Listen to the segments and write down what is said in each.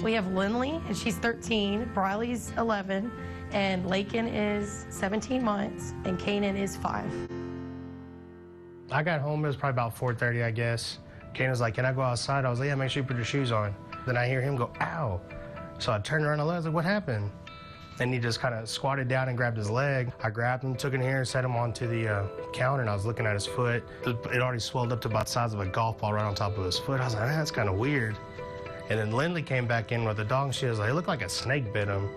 We have Lindley, and she's 13, Briley's 11, and Lakin is 17 months, and Canaan is 5. I got home, it was probably about 4:30, I guess. Canaan was like, can I go outside? I was like, yeah, make sure you put your shoes on. Then I hear him go, ow. So I turned around and I was like, what happened? And he just kind of squatted down and grabbed his leg. I grabbed him, took him here, set him onto the counter, and I was looking at his foot. It already swelled up to about the size of a golf ball right on top of his foot. I was like, that's kind of weird. And then Lindley came back in with the dog, and she was like, it looked like a snake bit him.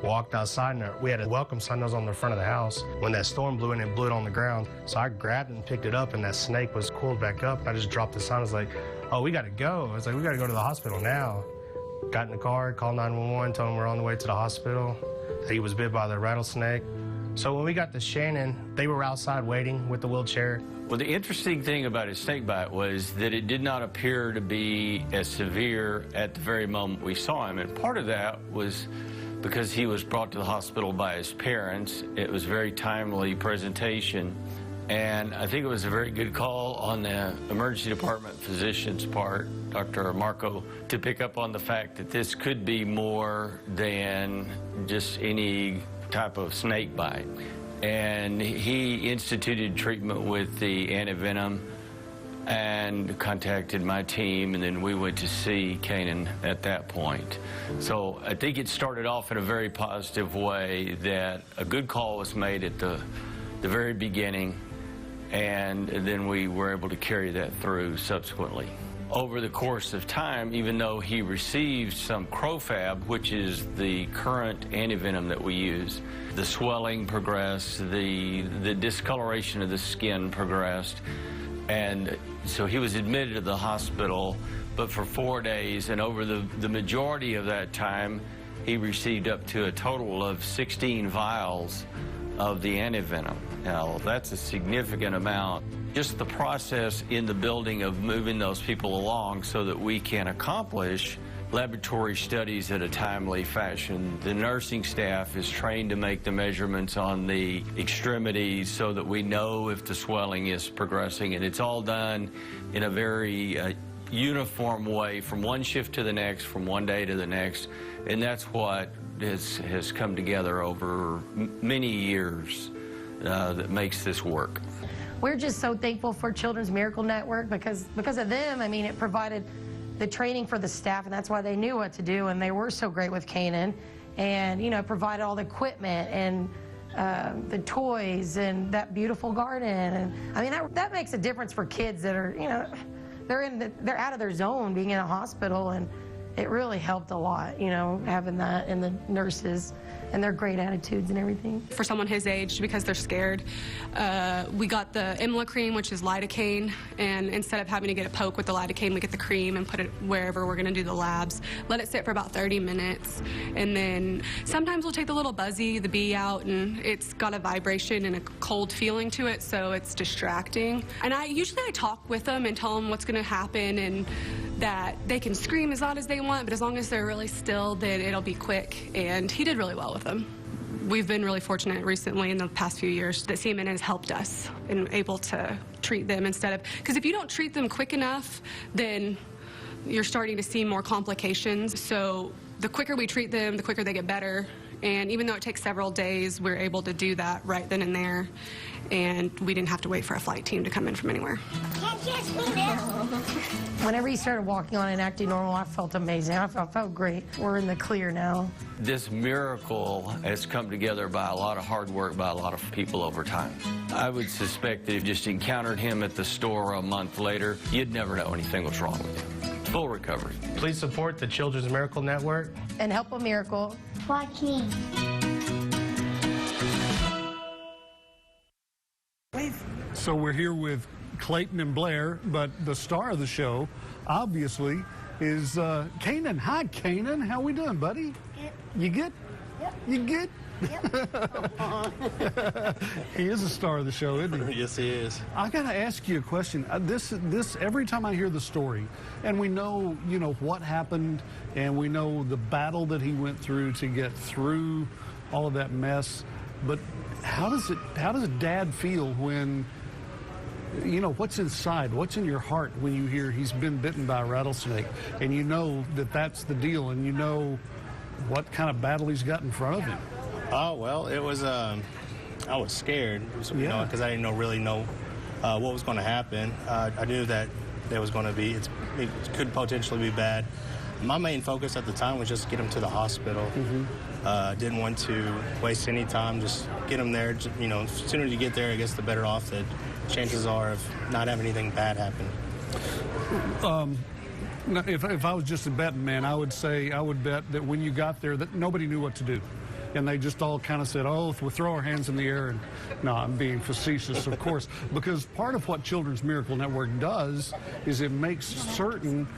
Walked outside, and we had a welcome sign that was on the front of the house. When that storm blew in, it blew it on the ground. So I grabbed it and picked it up, and that snake was coiled back up. I just dropped the sign. I was like, oh, we got to go. I was like, we got to go to the hospital now. Got in the car, called 911, told him we're on the way to the hospital. He was bit by the rattlesnake. So when we got to Shannon, they were outside waiting with the wheelchair. Well, the interesting thing about his snake bite was that it did not appear to be as severe at the very moment we saw him. And part of that was because he was brought to the hospital by his parents. It was a very timely presentation. And I think it was a very good call on the emergency department physician's part, Dr. Marco, to pick up on the fact that this could be more than just any type of snake bite. And he instituted treatment with the antivenom and contacted my team, and then we went to see Canaan at that point. So I think it started off in a very positive way, that a good call was made at the very beginning, and then we were able to carry that through subsequently. Over the course of time, even though he received some Crofab, which is the current antivenom that we use, the swelling progressed, the discoloration of the skin progressed, and so he was admitted to the hospital, but for 4 days, and over the majority of that time, he received up to a total of 16 vials of the antivenom. Now, that's a significant amount. Just the process in the building of moving those people along so that we can accomplish laboratory studies in a timely fashion. The nursing staff is trained to make the measurements on the extremities so that we know if the swelling is progressing, and it's all done in a very uniform way from one shift to the next, from one day to the next, and that's what has come together over many years that makes this work. We're just so thankful for Children's Miracle Network because of them. I mean, it provided the training for the staff, and that's why they knew what to do, and they were so great with Canaan, and you know, provided all the equipment and the toys and that beautiful garden. And I mean, that makes a difference for kids that are, you know, they're out of their zone being in a hospital, and it really helped a lot, you know, having that, and the nurses and their great attitudes and everything. For someone his age, because they're scared, we got the Imla cream, which is lidocaine, and instead of having to get a poke with the lidocaine, we get the cream and put it wherever we're gonna do the labs. Let it sit for about 30 minutes, and then sometimes we'll take the little buzzy, the bee out, and it's got a vibration and a cold feeling to it, so it's distracting. And usually I talk with them and tell them what's gonna happen, and that they can scream as loud as they want, but as long as they're really still, then it'll be quick. And he did really well with them. We've been really fortunate recently in the past few years that CMN has helped us and able to treat them instead of, because if you don't treat them quick enough, then you're starting to see more complications. So the quicker we treat them, the quicker they get better. And even though it takes several days, we're able to do that right then and there. And we didn't have to wait for a flight team to come in from anywhere. Can't kiss me now. Whenever he started walking on and acting normal, I felt amazing. I felt great. We're in the clear now. This miracle has come together by a lot of hard work by a lot of people over time. I would suspect that if you just encountered him at the store a month later, you'd never know anything was wrong with him. Full recovery. Please support the Children's Miracle Network. And help a miracle. Watch me. So we're here with Clayton and Blair, but the star of the show, obviously, is Canaan. Hi, Canaan. How we doing, buddy? Good. You good? Yep. You good? Yep. He is a star of the show, isn't he? Yes, he is. I got to ask you a question. This every time I hear the story, and we know, you know, what happened, and we know the battle that he went through to get through all of that mess, but how does Dad feel when you know, what's inside, what's in your heart when you hear he's been bitten by a rattlesnake, and you know that that's the deal, and you know what kind of battle he's got in front of him? Oh, well, it was, I was scared, you know, because I didn't really know what was going to happen. I knew that there was going to be, it could potentially be bad. My main focus at the time was just get him to the hospital. Didn't want to waste any time, just get him there. You know, the sooner you get there, I guess the better off that chances are of not having anything bad happen. If I was just a betting man, I would bet that when you got there that nobody knew what to do. And they just all kind of said, oh, we'll throw our hands in the air. And no, I'm being facetious, of course, because part of what Children's Miracle Network does is it makes certain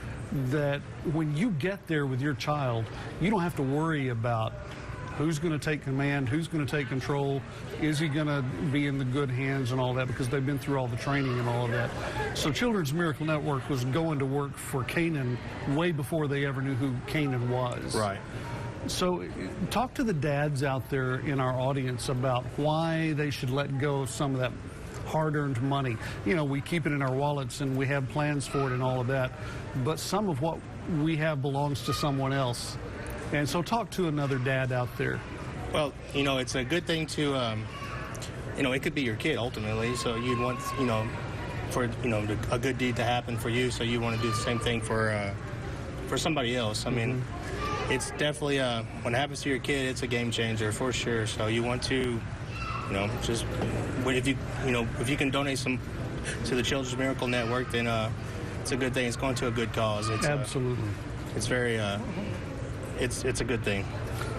that when you get there with your child, you don't have to worry about who's going to take command, who's going to take control, is he going to be in the good hands and all that, because they've been through all the training and all of that. So Children's Miracle Network was going to work for Canaan way before they ever knew who Canaan was. Right. So talk to the dads out there in our audience about why they should let go of some of that hard-earned money. You know, we keep it in our wallets and we have plans for it and all of that, but some of what we have belongs to someone else. And so talk to another dad out there. Well, you know, it's a good thing to, you know, it could be your kid ultimately, so you'd want, you know, for, you know, a good deed to happen for you, so you want to do the same thing for somebody else. I mean, it's definitely, when it happens to your kid, it's a game changer for sure. So you want to, you know, just, if you can donate some to the Children's Miracle Network, then it's a good thing. It's going to a good cause. It's, absolutely. It's very, it's a good thing.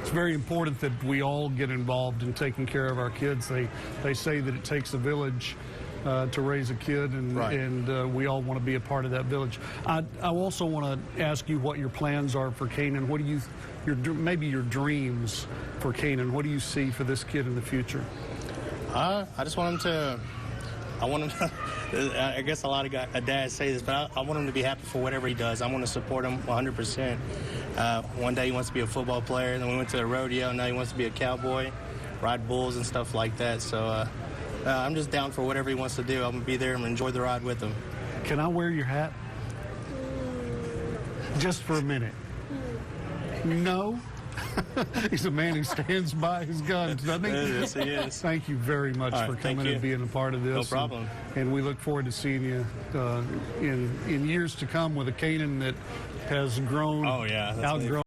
It's very important that we all get involved in taking care of our kids. They say that it takes a village to raise a kid, and, right. and we all want to be a part of that village. I also want to ask you what your plans are for Canaan. What do you, maybe your dreams for Canaan? What do you see for this kid in the future? I just want him to, I guess a lot of dads say this, but I want him to be happy for whatever he does. I want to support him 100%. One day he wants to be a football player, then we went to the rodeo, now he wants to be a cowboy, ride bulls and stuff like that. So I'm just down for whatever he wants to do. I'm going to be there and enjoy the ride with him. Can I wear your hat? Just for a minute. No? He's a man who stands by his guns, doesn't he? Yes, he is. Thank you very much for coming and being a part of this. No problem. And we look forward to seeing you in years to come with a Canaan that has grown, outgrown